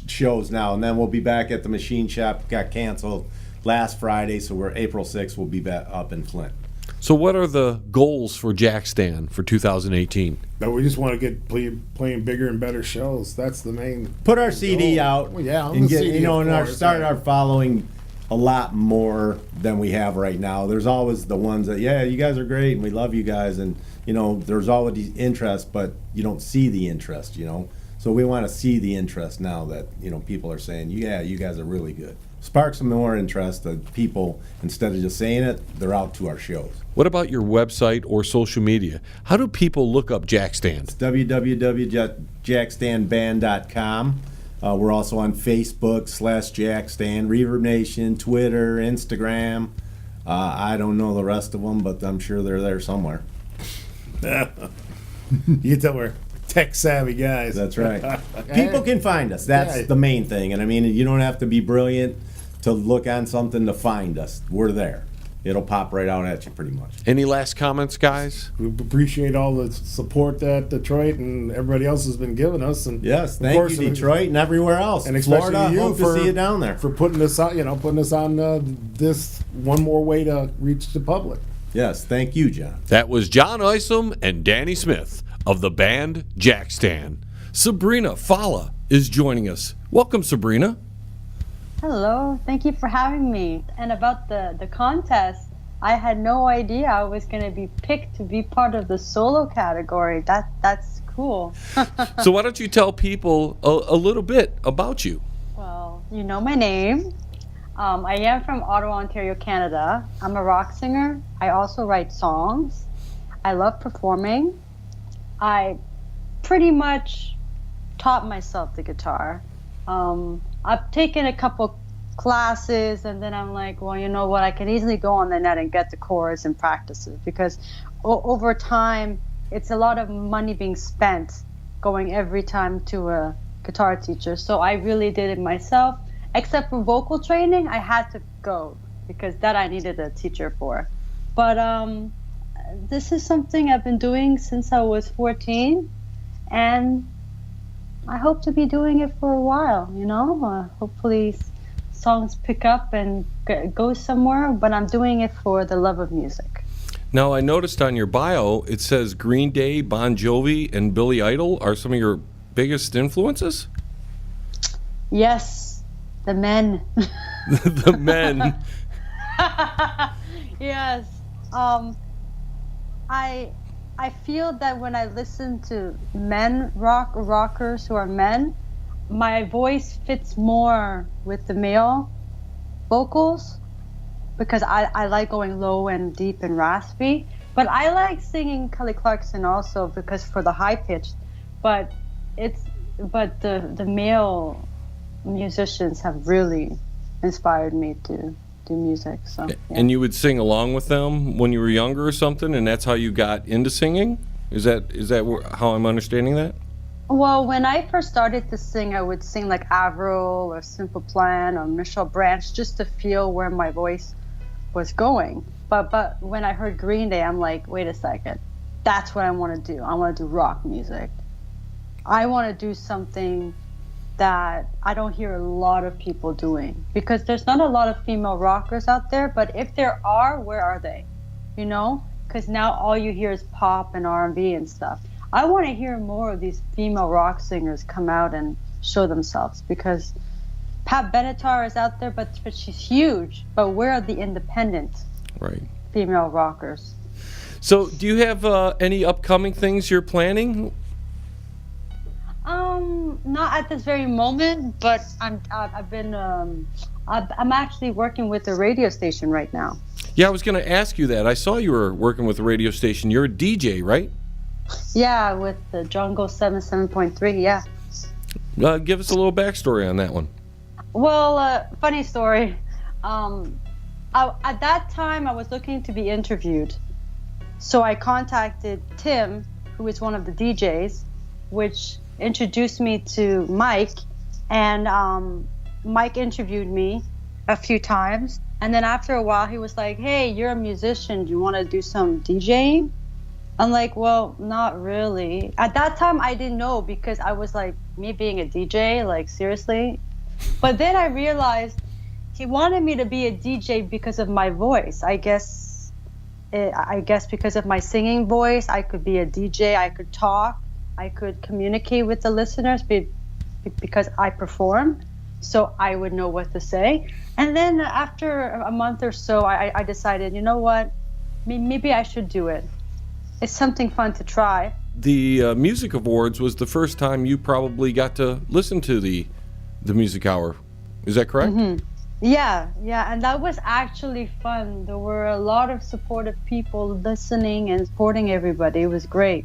shows now, and then we'll be back at the Machine Shop. Got canceled last Friday, so we're April 6th. We'll be back up in Flint. So what are the goals for Jackstand for 2018? No, we just want to get playing bigger and better shows. That's the main. Put our CD out, well, yeah, and get CD, and start our following a lot more than we have right now. There's always the ones that you guys are great and we love you guys, and there's always the interest, but you don't see the interest. So we want to see the interest now that people are saying, yeah, you guys are really good. Spark some more interest of people. Instead of just saying it, they're out to our shows. What about your website or social media? How do people look up Jackstand? It's www.jackstandband.com. We're also on Facebook /Jackstand, Reverb Nation, Twitter, Instagram. I don't know the rest of them, but I'm sure they're there somewhere. You can tell we're tech savvy guys. That's right. People can find us. That's the main thing. And I mean, you don't have to be brilliant to look on something to find us. We're there. It'll pop right out at you pretty much. Any last comments, guys? We appreciate all the support that Detroit and everybody else has been giving us. And yes, thank you, Detroit, and everywhere else. And especially Florida, you hope to see you down there. For putting us on, this one more way to reach the public. Yes, thank you, John. That was John Isom and Danny Smith of the band Jackstand. Sabrina Fallah is joining us. Welcome, Sabrina. Hello, thank you for having me. And about the contest, I had no idea I was going to be picked to be part of the solo category. That's cool. So why don't you tell people a little bit about you? Well, you know my name. I am from Ottawa, Ontario, Canada. I'm a rock singer. I also write songs. I love performing. I pretty much taught myself the guitar. I've taken a couple classes, and then I'm like, well, you know what? I can easily go on the net and get the chords and practice it, because over time, it's a lot of money being spent going every time to a guitar teacher. So I really did it myself. Except for vocal training, I had to go because that I needed a teacher for. But this is something I've been doing since I was 14, and I hope to be doing it for a while, you know. Hopefully songs pick up and go somewhere, but I'm doing it for the love of music. Now, I noticed on your bio, it says Green Day, Bon Jovi, and Billy Idol are some of your biggest influences? Yes, the men. The men. Yes. I feel that when I listen to rockers who are men, my voice fits more with the male vocals, because I like going low and deep and raspy. But I like singing Kelly Clarkson also, because for the high pitch. But the male musicians have really inspired me to do music. So yeah. And you would sing along with them when you were younger or something, and that's how you got into singing? Is that how I'm understanding that? Well, when I first started to sing, I would sing like Avril or Simple Plan or Michelle Branch, just to feel where my voice was going. But when I heard Green Day, I'm like, wait a second, that's what I want to do. I want to do rock music. I want to do something that I don't hear a lot of people doing, because there's not a lot of female rockers out there. But if there are, where are they? You know, because now all you hear is pop and R&B and stuff. I want to hear more of these female rock singers come out and show themselves, because Pat Benatar is out there, but she's huge. But where are the independent female rockers? So do you have any upcoming things you're planning? Not at this very moment, but I'm actually working with a radio station right now. Yeah, I was going to ask you that. I saw you were working with a radio station. You're a DJ, right? Yeah, with the Jungle 77.3, yeah. Give us a little backstory on that one. Well, funny story. At that time, I was looking to be interviewed. So I contacted Tim, who is one of the DJs, which introduced me to Mike. And Mike interviewed me a few times. And then after a while, he was like, hey, you're a musician. Do you want to do some DJing? I'm like, well, not really. At that time, I didn't know, because I was like, me being a DJ, like, seriously? But then I realized he wanted me to be a DJ because of my voice. I guess because of my singing voice, I could be a DJ. I could talk. I could communicate with the listeners because I perform. So I would know what to say. And then after a month or so, I decided, you know what? Maybe I should do it. It's something fun to try. The Music Awards was the first time you probably got to listen to the Music Hour. Is that correct? Mm-hmm. Yeah, and that was actually fun. There were a lot of supportive people listening and supporting everybody. It was great.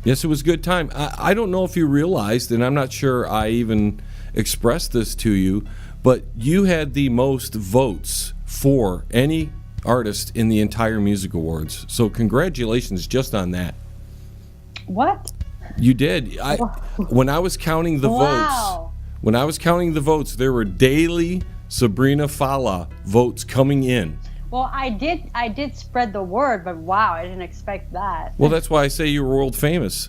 Yes, it was a good time. I don't know if you realized, and I'm not sure I even expressed this to you, but you had the most votes for any artist in the entire Music Awards. So congratulations just on that. What? You did. When I was counting the votes, there were daily Sabrina Fallah votes coming in. Well, I did spread the word, but wow, I didn't expect that. Well, that's why I say you're world famous.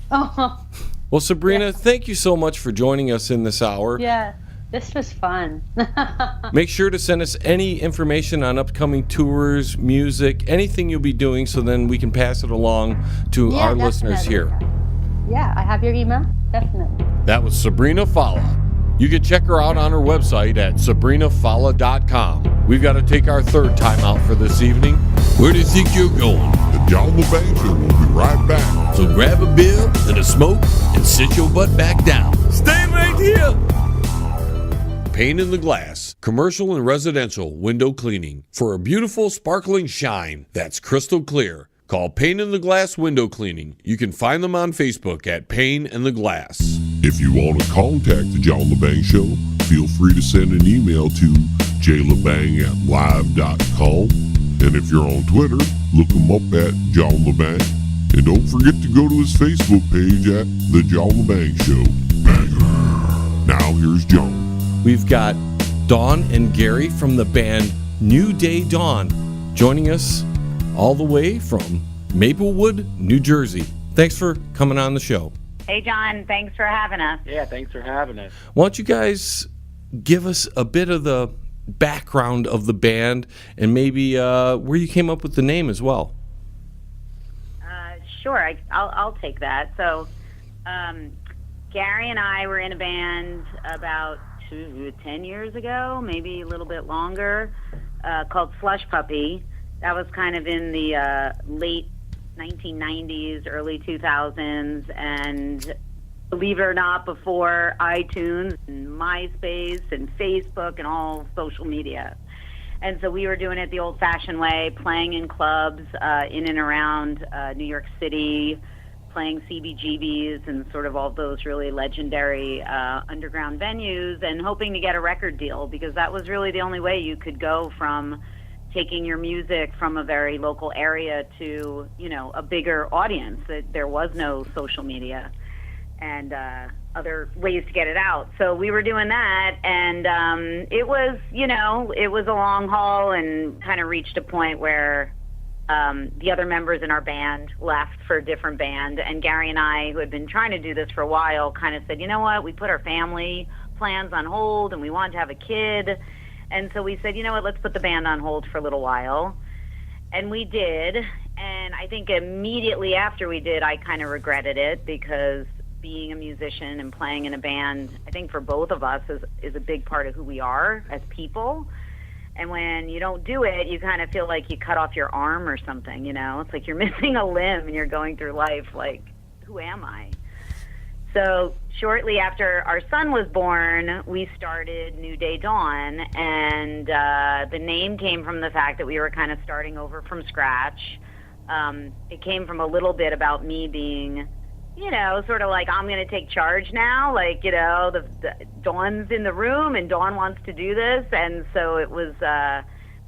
Oh. Well, Sabrina, thank you so much for joining us in this hour. Yeah, this was fun. Make sure to send us any information on upcoming tours, music, anything you'll be doing, so then we can pass it along to our listeners here. Yeah, I have your email, definitely. That was Sabrina Fallah. You can check her out on her website at sabrinafallah.com. We've got to take our third time out for this evening. Where do you think you're going? The John Lebang Show will be right back. So grab a beer and a smoke and sit your butt back down. Stay right here. Pain in the Glass. Commercial and residential window cleaning for a beautiful sparkling shine that's crystal clear. Call Pane in the Glass Window Cleaning. You can find them on Facebook at Pane in the Glass. If you want to contact the John Lebang Show, feel free to send an email to jlebang@live.com. And if you're on Twitter, look him up at John Lebang. And don't forget to go to his Facebook page at The John Lebang Show. Banger. Now here's John. We've got Dawn and Gary from the band New Day Dawn joining us all the way from Maplewood, New Jersey. Thanks for coming on the show. Hey, John. Thanks for having us. Yeah, thanks for having us. Why don't you guys give us a bit of the background of the band and maybe where you came up with the name as well? Sure, I'll take that. So, Gary and I were in a band about 10 years ago, maybe a little bit longer, called Slush Puppy. That was kind of in the late 1990s, early 2000s, and believe it or not, before iTunes and MySpace and Facebook and all social media. And so we were doing it the old-fashioned way, playing in clubs in and around New York City, playing CBGBs and sort of all those really legendary underground venues, and hoping to get a record deal, because that was really the only way you could go from taking your music from a very local area to, you know, a bigger audience. There was no social media and other ways to get it out. So we were doing that, and it was, you know, it was a long haul, and kind of reached a point where the other members in our band left for a different band, and Gary and I, who had been trying to do this for a while, kind of said, you know what, we put our family plans on hold, and we wanted to have a kid, and so we said, you know what, let's put the band on hold for a little while. And we did, and I think immediately after we did, I kind of regretted it, because being a musician and playing in a band, I think for both of us is a big part of who we are as people. And when you don't do it, you kind of feel like you cut off your arm or something, you know? It's like you're missing a limb and you're going through life like, who am I? So shortly after our son was born, we started New Day Dawn, and the name came from the fact that we were kind of starting over from scratch. It came from a little bit about me being, you know, sort of like, I'm going to take charge now. Like, you know, the Dawn's in the room and Dawn wants to do this. And so it was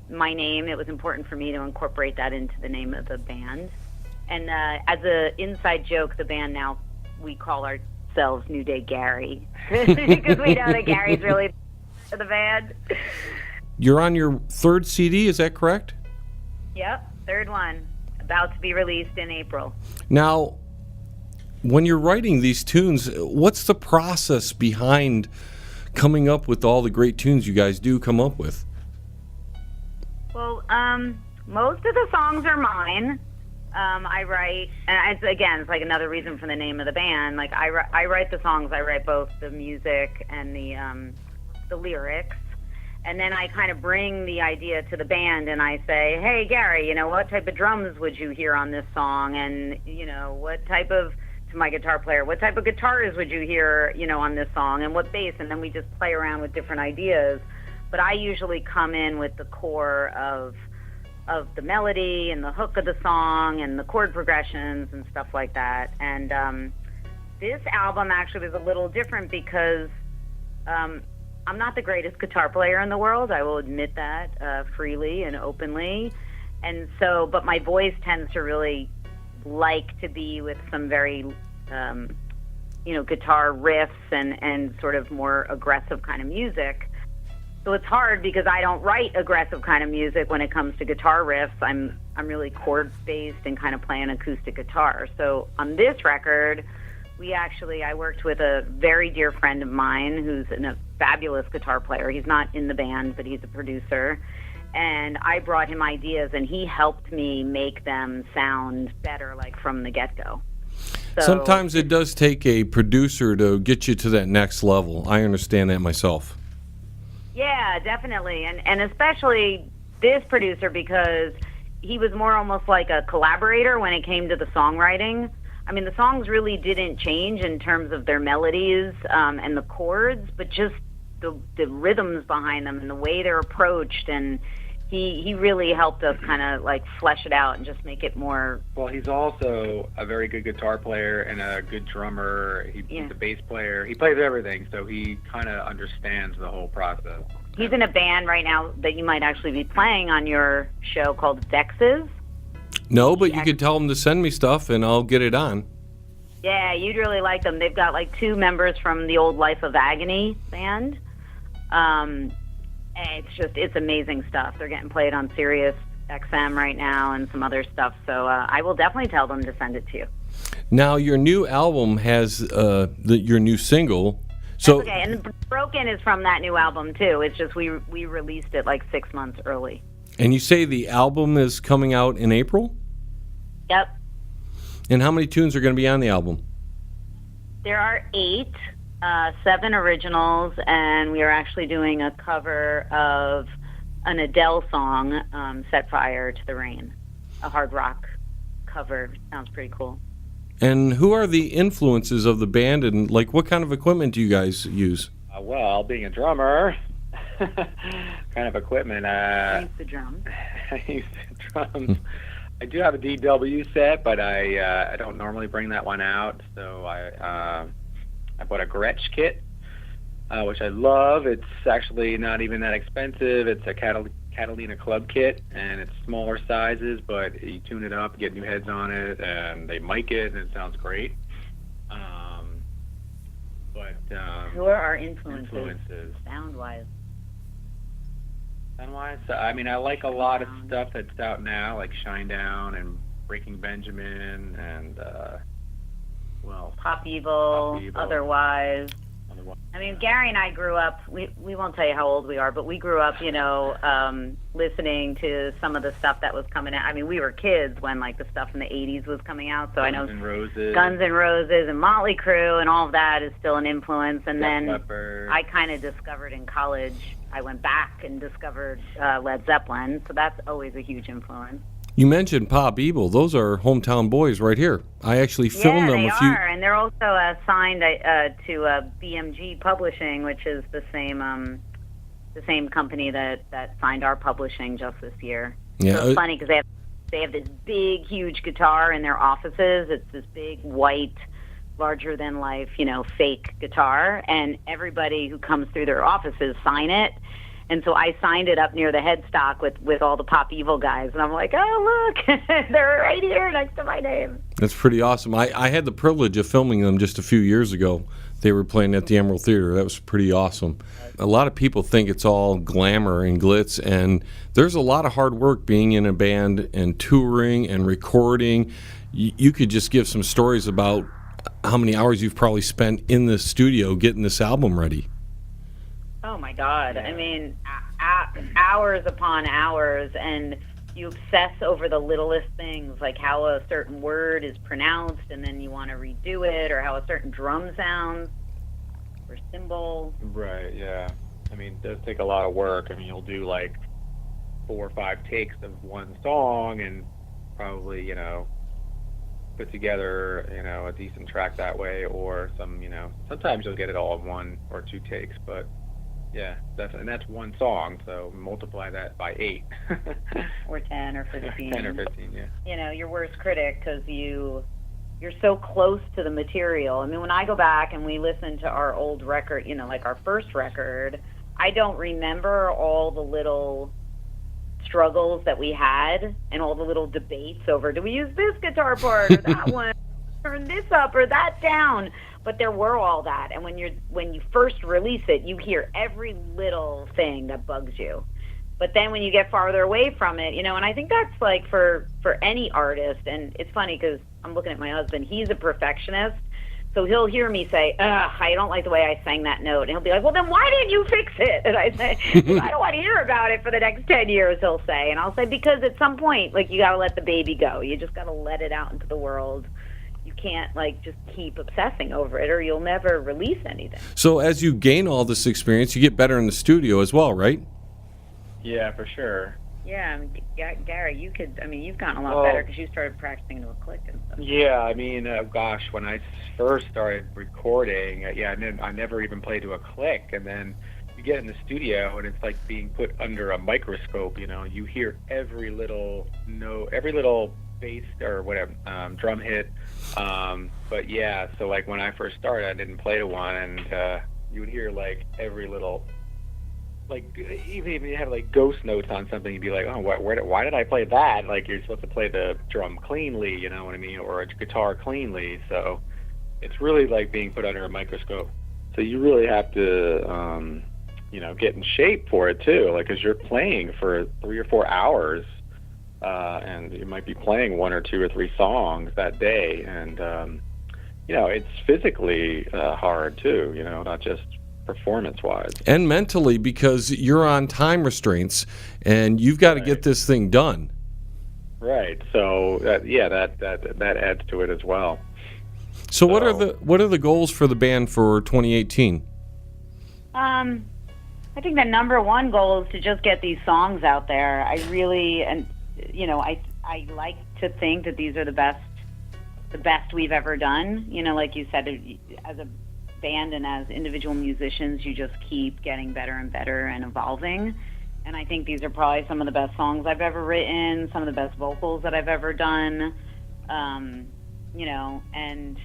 my name. It was important for me to incorporate that into the name of the band. And as an inside joke, the band now, we call ourselves New Day Gary, because we know that Gary's really the band. You're on your third CD, is that correct? Yep, third one, about to be released in April. Now, when you're writing these tunes, what's the process behind coming up with all the great tunes you guys do come up with? Well, most of the songs are mine. I write, and it's like another reason for the name of the band. Like I write the songs. I write both the music and the lyrics, and then I kind of bring the idea to the band, and I say, hey, Gary, you know, what type of drums would you hear on this song? And, you know, what type of, to my guitar player, what type of guitars would you hear, you know, on this song, and what bass? And then we just play around with different ideas. But I usually come in with the core of the melody and the hook of the song and the chord progressions and stuff like that. And this album actually was a little different because I'm not the greatest guitar player in the world. I will admit that freely and openly. And so, but my voice tends to really like to be with some very, you know, guitar riffs and sort of more aggressive kind of music. So it's hard because I don't write aggressive kind of music when it comes to guitar riffs. I'm really chord-based and kind of play an acoustic guitar. So on this record, I worked with a very dear friend of mine who's a fabulous guitar player. He's not in the band, but he's a producer. And I brought him ideas, and he helped me make them sound better, like from the get-go. So, sometimes it does take a producer to get you to that next level. I understand that myself. Yeah, definitely. And especially this producer, because he was more almost like a collaborator when it came to the songwriting. I mean, the songs really didn't change in terms of their melodies and the chords, but just the rhythms behind them and the way they're approached, and he really helped us kind of like flesh it out and just make it more. Well, he's also a very good guitar player and a good drummer. He's a bass player. He plays everything, so he kind of understands the whole process. He's in a band right now that you might actually be playing on your show called Dex's. No, but you could tell them to send me stuff and I'll get it on. Yeah, you'd really like them. They've got like 2 members from the old Life of Agony band. It's amazing stuff. They're getting played on Sirius XM right now and some other stuff. So I will definitely tell them to send it to you. Now, your new album has your new single. So That's okay, and Broken is from that new album too. It's just we released it like 6 months early. And you say the album is coming out in April? Yep. And how many tunes are going to be on the album? There are 8, 7 originals, and we are actually doing a cover of an Adele song, Set Fire to the Rain, a hard rock cover. Sounds pretty cool. And who are the influences of the band, and like what kind of equipment do you guys use? Well, being a drummer, kind of equipment. I use the drums. I use the drums. I do have a DW set, but I don't normally bring that one out. So I bought a Gretsch kit, which I love. It's actually not even that expensive. It's a Catalina Club kit, and it's smaller sizes, but you tune it up, get new heads on it, and they mic it, and it sounds great. Who are our influences? Sound-wise? Sound-wise? I mean, I like a lot of stuff that's out now, like Shinedown and Breaking Benjamin, and, Pop Evil, Otherwise. I mean, Gary and I grew up, we won't tell you how old we are, but we grew up, listening to some of the stuff that was coming out. I mean, we were kids when, like, the stuff in the 80s was coming out, so I know Guns N' Roses and Motley Crue and all of that is still an influence. And then I kind of discovered in college, I went back and discovered Led Zeppelin, so that's always a huge influence. You mentioned Pop Evil. Those are hometown boys right here. I actually filmed them with you. Yeah, they are, and they're also signed to BMG Publishing, which is the same company that signed our publishing just this year. Yeah, so it's funny because they have this big, huge guitar in their offices. It's this big, white, larger-than-life, fake guitar, and everybody who comes through their offices sign it. And so I signed it up near the headstock with all the Pop Evil guys. And I'm like, oh, look, they're right here next to my name. That's pretty awesome. I had the privilege of filming them just a few years ago. They were playing at the Emerald Theater. That was pretty awesome. A lot of people think it's all glamour and glitz, and there's a lot of hard work being in a band and touring and recording. You could just give some stories about how many hours you've probably spent in the studio getting this album ready. Oh, my God. I mean, hours upon hours, and you obsess over the littlest things, like how a certain word is pronounced, and then you want to redo it, or how a certain drum sounds, or cymbal. Right, yeah. I mean, it does take a lot of work. I mean, you'll do, like, 4 or 5 takes of one song and probably, put together, a decent track that way, or sometimes you'll get it all in 1 or 2 takes, but... Yeah, that's one song, so multiply that by 8. Or 10 or 15. 10 or 15, yeah. Your worst critic, because you're so close to the material. I mean, when I go back and we listen to our old record, like our first record, I don't remember all the little struggles that we had and all the little debates over, do we use this guitar part or that one? Turn this up or that down. But there were all that, and when you first release it, you hear every little thing that bugs you. But then when you get farther away from it, and I think that's like for any artist, and it's funny because I'm looking at my husband, he's a perfectionist, so he'll hear me say, I don't like the way I sang that note, and he'll be like, well, then why didn't you fix it? And I say, I don't want to hear about it for the next 10 years, he'll say. And I'll say, because at some point, like, you got to let the baby go. You just got to let it out into the world. You can't, just keep obsessing over it, or you'll never release anything. So as you gain all this experience, you get better in the studio as well, right? Yeah, for sure. Yeah, I mean, Gary, you've gotten a lot better because you started practicing to a click and stuff. Yeah, I mean, when I first started recording, I never even played to a click, and then you you get in the studio and it's like being put under a microscope. You know, you hear every little note, every little bass or whatever drum hit. But yeah, so like when I first started, I didn't play to one, and you would hear like every little, like even if you have like ghost notes on something, you'd be like, oh, why did I play that? Like you're supposed to play the drum cleanly, you know what I mean, or a guitar cleanly. So it's really like being put under a microscope. So you really have to, you know, get in shape for it too, like because you're playing for 3 or 4 hours, and you might be playing 1 or 2 or 3 songs that day, and you know, it's physically hard too, you know, not just performance-wise. And mentally, because you're on time restraints, and you've got to get this thing done. Right. So that adds to it as well. So what are the goals for the band for 2018? I think the number one goal is to just get these songs out there. I really, and you know, I like to think that these are the best we've ever done. You know, like you said, as a band and as individual musicians, you just keep getting better and better and evolving. And I think these are probably some of the best songs I've ever written, some of the best vocals that I've ever done. You know, and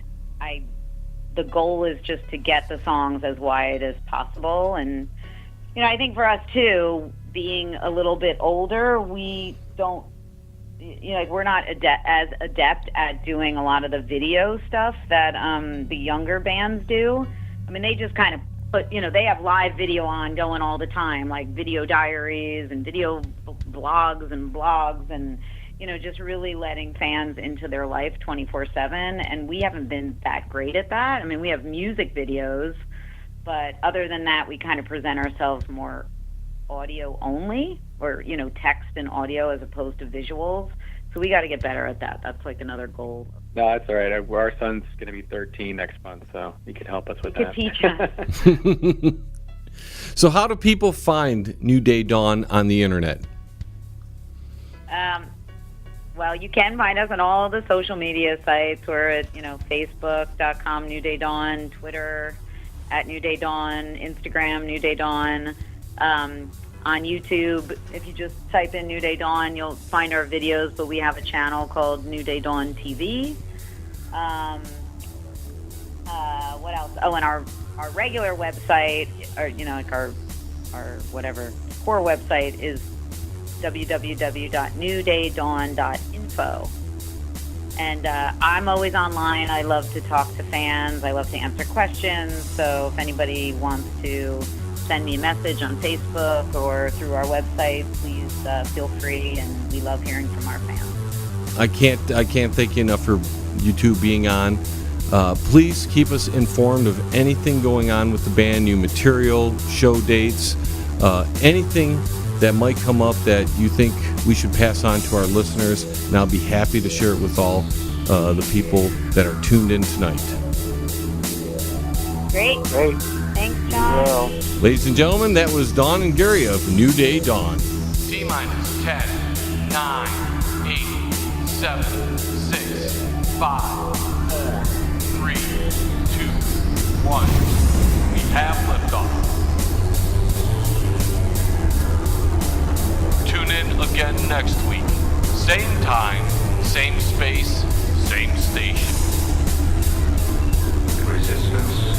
the goal is just to get the songs as wide as possible. And, you know, I think for us too, being a little bit older, we don't, you know, like we're not as adept at doing a lot of the video stuff that the younger bands do. I mean, they just kind of put, you know, they have live video on going all the time, like video diaries and video blogs and, you know, just really letting fans into their life 24/7. And we haven't been that great at that. I mean, we have music videos, but other than that, we kind of present ourselves more audio only, or, you know, text and audio as opposed to visuals. So we got to get better at that. That's like another goal. No, that's all right. Our son's going to be 13 next month, so he could help us with that. Teach us. So how do people find New Day Dawn on the internet? Well, you can find us on all of the social media sites. We're at, you know, Facebook.com New Day Dawn, Twitter at New Day Dawn, Instagram New Day Dawn. On YouTube, if you just type in New Day Dawn, you'll find our videos, but we have a channel called New Day Dawn TV. What else? Oh, and our regular website, or, you know, like our whatever core website is www.newdaydawn.info. And I'm always online. I love to talk to fans. I love to answer questions. So if anybody wants to send me a message on Facebook or through our website, please feel free, and we love hearing from our fans. I can't thank you enough for you two being on. Please keep us informed of anything going on with the band, new material, show dates, anything that might come up that you think we should pass on to our listeners, and I'll be happy to share it with all the people that are tuned in tonight. Great. Thanks, John. Ladies and gentlemen, that was Dawn and Gary of New Day Dawn. T-minus 10, 9, 8, 7, 6, 5, 4, 3, 2, 1. We have liftoff. Tune in again next week. Same time, same space, same station. Resistance